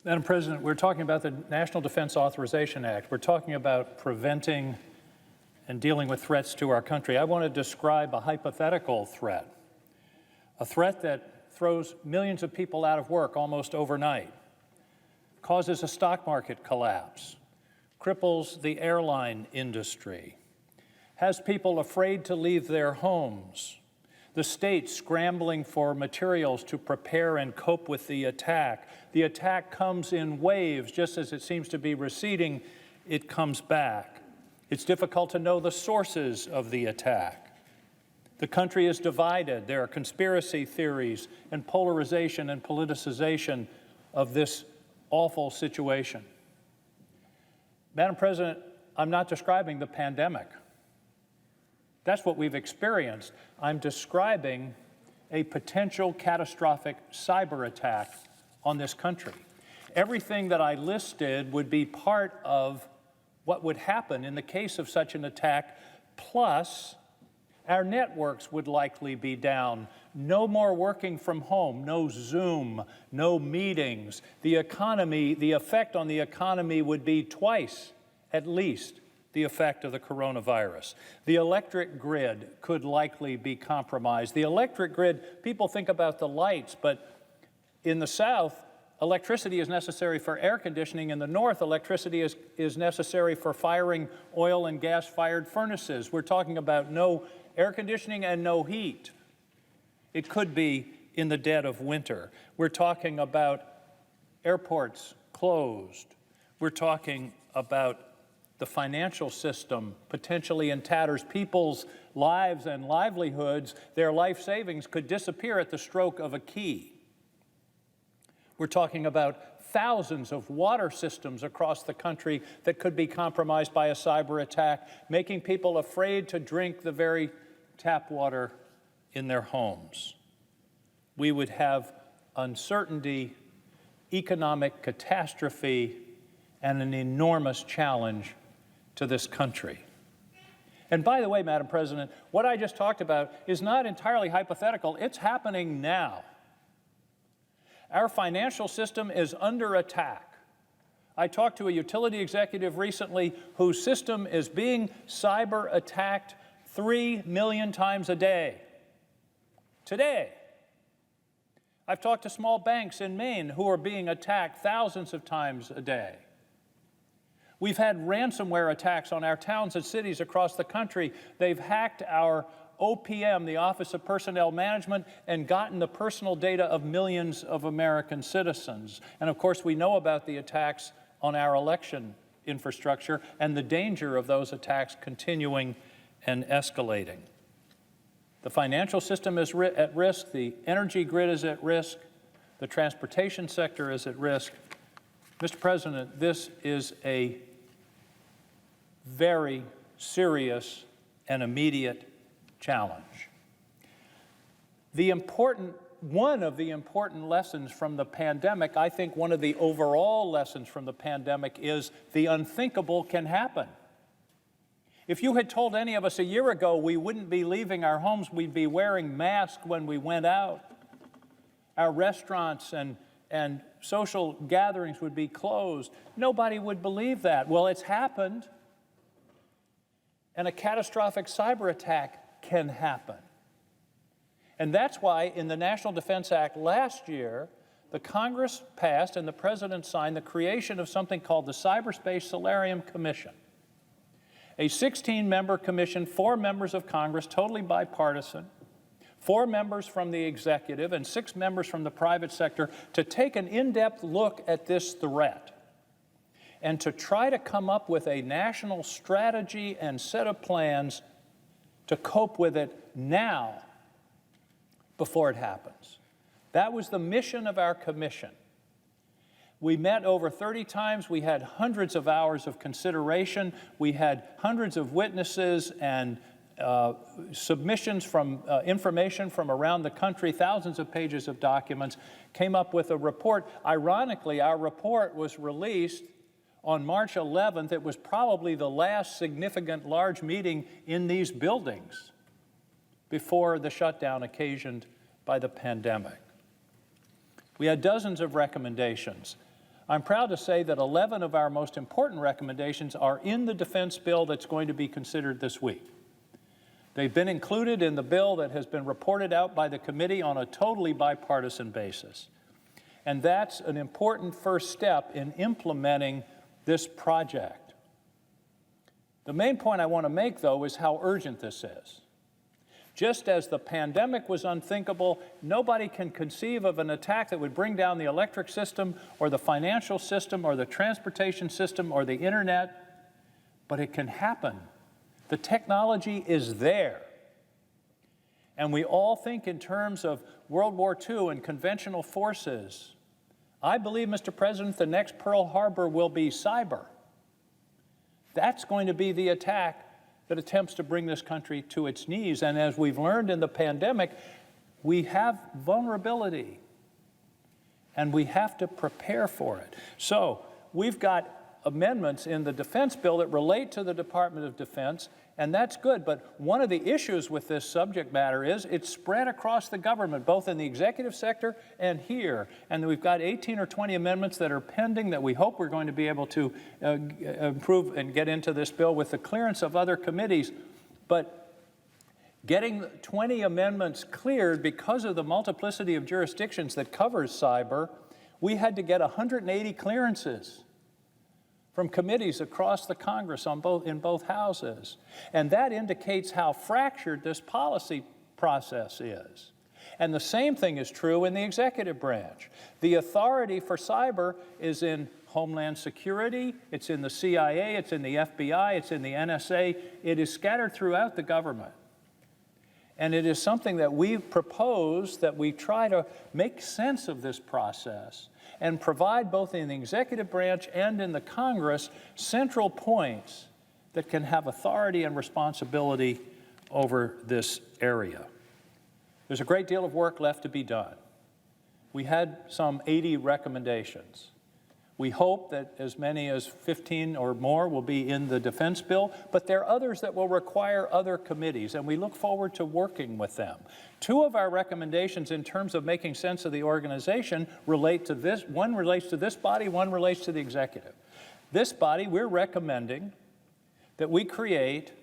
Madam President, we're talking about the National Defense Authorization Act. We're talking about preventing and dealing with threats to our country. I want to describe a hypothetical threat, a threat that throws millions of people out of work almost overnight, causes a stock market collapse, cripples the airline industry, has people afraid to leave their homes, the state scrambling for materials to prepare and cope with the attack. The attack comes in waves. Just as it seems to be receding, it comes back. It's difficult to know the sources of the attack. The country is divided. There are conspiracy theories and polarization and politicization of this awful situation. Madam President, I'm not describing the pandemic. That's what we've experienced. I'm describing a potential catastrophic cyber attack on this country. Everything that I listed would be part of what would happen in the case of such an attack, plus our networks would likely be down. No more working from home, no Zoom, no meetings. The economy, the effect on the economy would be twice, at least, the effect of the coronavirus. The electric grid could likely be compromised. The electric grid, people think about the lights, but in the South, electricity is necessary for air conditioning. In the North, electricity is necessary for firing oil and gas-fired furnaces. We're talking about no air conditioning and no heat. It could be in the dead of winter. We're talking about airports closed. We're talking about the financial system potentially in tatters. People's lives and livelihoods, their life savings could disappear at the stroke of a key. We're talking about thousands of water systems across the country that could be compromised by a cyber attack, making people afraid to drink the very tap water in their homes. We would have uncertainty, economic catastrophe, and an enormous challenge to this country. And by the way, Madam President, what I just talked about is not entirely hypothetical. It's happening now. Our financial system is under attack. I talked to a utility executive recently whose system is being cyber attacked 3 million times a day. Today. I've talked to small banks in Maine who are being attacked thousands of times a day. We've had ransomware attacks on our towns and cities across the country. They've hacked our OPM, the Office of Personnel Management, and gotten the personal data of millions of American citizens. And of course, we know about the attacks on our election infrastructure and the danger of those attacks continuing and escalating. The financial system is at risk, the energy grid is at risk, the transportation sector is at risk. Mr. President, this is a very serious and immediate challenge. One of the important lessons from the pandemic, I think one of the overall lessons from the pandemic, is the unthinkable can happen. If you had told any of us a year ago we wouldn't be leaving our homes, we'd be wearing masks when we went out, our restaurants and social gatherings would be closed, nobody would believe that. Well, it's happened, and a catastrophic cyber attack can happen. And that's why in the National Defense Act last year, the Congress passed and the President signed the creation of something called the Cyberspace Solarium Commission, a 16-member commission, 4 members of Congress, totally bipartisan, 4 members from the executive and 6 members from the private sector, to take an in-depth look at this threat and to try to come up with a national strategy and set of plans to cope with it now before it happens. That was the mission of our commission. We met over 30 times. We had hundreds of hours of consideration. We had hundreds of witnesses and submissions from information from around the country, thousands of pages of documents, came up with a report. Ironically, our report was released on March 11th. It was probably the last significant large meeting in these buildings before the shutdown occasioned by the pandemic. We had dozens of recommendations. I'm proud to say that 11 of our most important recommendations are in the defense bill that's going to be considered this week. They've been included in the bill that has been reported out by the committee on a totally bipartisan basis. And that's an important first step in implementing this project. The main point I want to make, though, is how urgent this is. Just as the pandemic was unthinkable, nobody can conceive of an attack that would bring down the electric system or the financial system or the transportation system or the internet, but it can happen. The technology is there. And we all think in terms of World War II and conventional forces. I believe, Mr. President, the next Pearl Harbor will be cyber. That's going to be the attack that attempts to bring this country to its knees. And as we've learned in the pandemic, we have vulnerability, and we have to prepare for it. So we've got amendments in the defense bill that relate to the Department of Defense, and that's good. But one of the issues with this subject matter is it's spread across the government, both in the executive sector and here. And we've got 18 or 20 amendments that are pending that we hope we're going to be able to improve and get into this bill with the clearance of other committees. But getting 20 amendments cleared because of the multiplicity of jurisdictions that covers cyber, we had to get 180 clearances from committees across the Congress in both houses. And that indicates how fractured this policy process is. And the same thing is true in the executive branch. The authority for cyber is in Homeland Security, it's in the CIA, it's in the FBI, it's in the NSA. It is scattered throughout the government. And it is something that we've proposed that we try to make sense of this process and provide both in the executive branch and in the Congress central points that can have authority and responsibility over this area. There's a great deal of work left to be done. We had some 80 recommendations. We hope that as many as 15 or more will be in the defense bill, but there are others that will require other committees, and we look forward to working with them. Two of our recommendations in terms of making sense of the organization relate to this. One relates to this body, one relates to the executive. This body, we're recommending that we create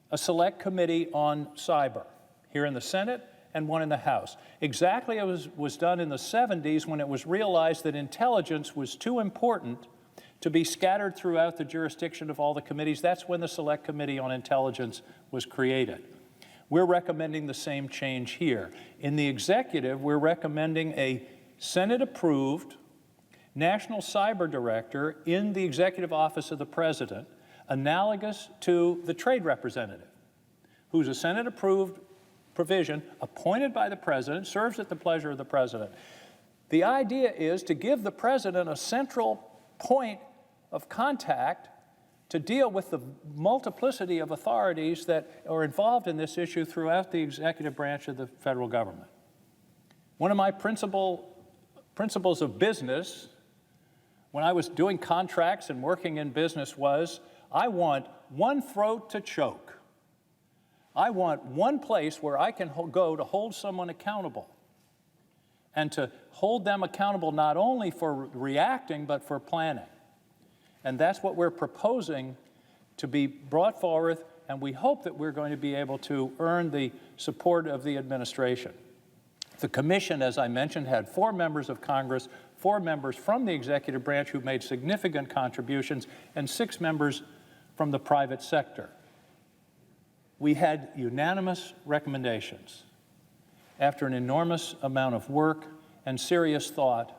a select committee on cyber here in the Senate and one in the House. Exactly as was done in the 70s when it was realized that intelligence was too important to be scattered throughout the jurisdiction of all the committees. That's when the Select Committee on Intelligence was created. We're recommending the same change here. In the executive, we're recommending a Senate-approved National Cyber Director in the Executive Office of the President, analogous to the Trade Representative, who's a Senate-approved provision appointed by the President, serves at the pleasure of the President. The idea is to give the President a central point of contact to deal with the multiplicity of authorities that are involved in this issue throughout the executive branch of the federal government. One of my principles of business when I was doing contracts and working in business was, I want one throat to choke. I want one place where I can go to hold someone accountable and to hold them accountable not only for reacting, but for planning. And that's what we're proposing to be brought forward, and we hope that we're going to be able to earn the support of the administration. The commission, as I mentioned, had 4 members of Congress, 4 members from the executive branch who made significant contributions, and 6 members from the private sector. We had unanimous recommendations after an enormous amount of work and serious thought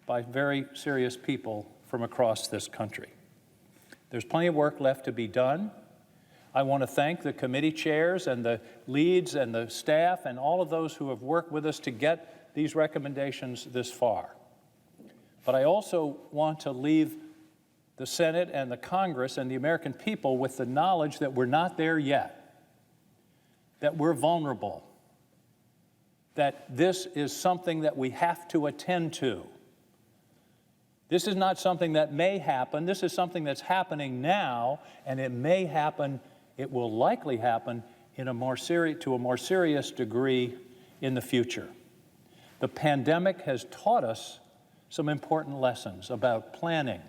by very serious people from across this country. There's plenty of work left to be done. I want to thank the committee chairs and the leads and the staff and all of those who have worked with us to get these recommendations this far. But I also want to leave the Senate and the Congress and the American people with the knowledge that we're not there yet, that we're vulnerable, that this is something that we have to attend to. This is not something that may happen. This is something that's happening now, and it may happen, it will likely happen to a more serious degree in the future. The pandemic has taught us some important lessons about planning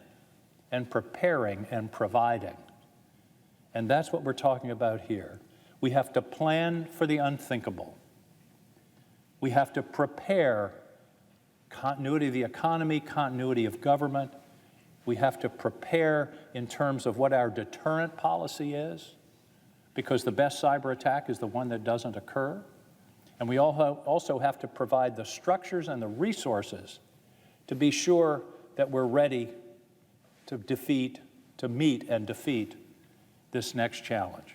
and preparing and providing. And that's what we're talking about here. We have to plan for the unthinkable. We have to prepare continuity of the economy, continuity of government. We have to prepare in terms of what our deterrent policy is, because the best cyber attack is the one that doesn't occur. And we also have to provide the structures and the resources to be sure that we're ready to meet and defeat this next challenge.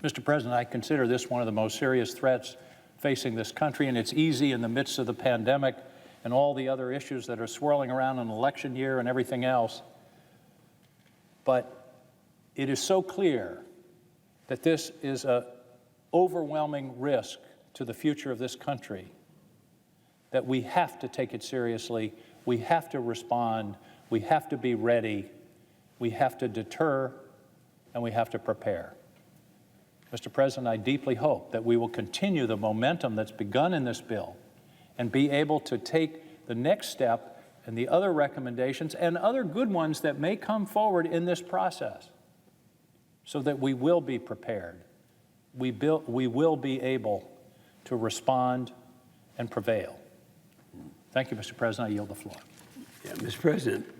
Mr. President, I consider this one of the most serious threats facing this country, and it's easy in the midst of the pandemic and all the other issues that are swirling around an election year and everything else. But it is so clear that this is an overwhelming risk to the future of this country that we have to take it seriously, we have to respond, we have to be ready, we have to deter, and we have to prepare. Mr. President, I deeply hope that we will continue the momentum that's begun in this bill and be able to take the next step and the other recommendations and other good ones that may come forward in this process so that we will be prepared. We will be able to respond and prevail. Thank you, Mr. President. I yield the floor. Yeah, Mr. President.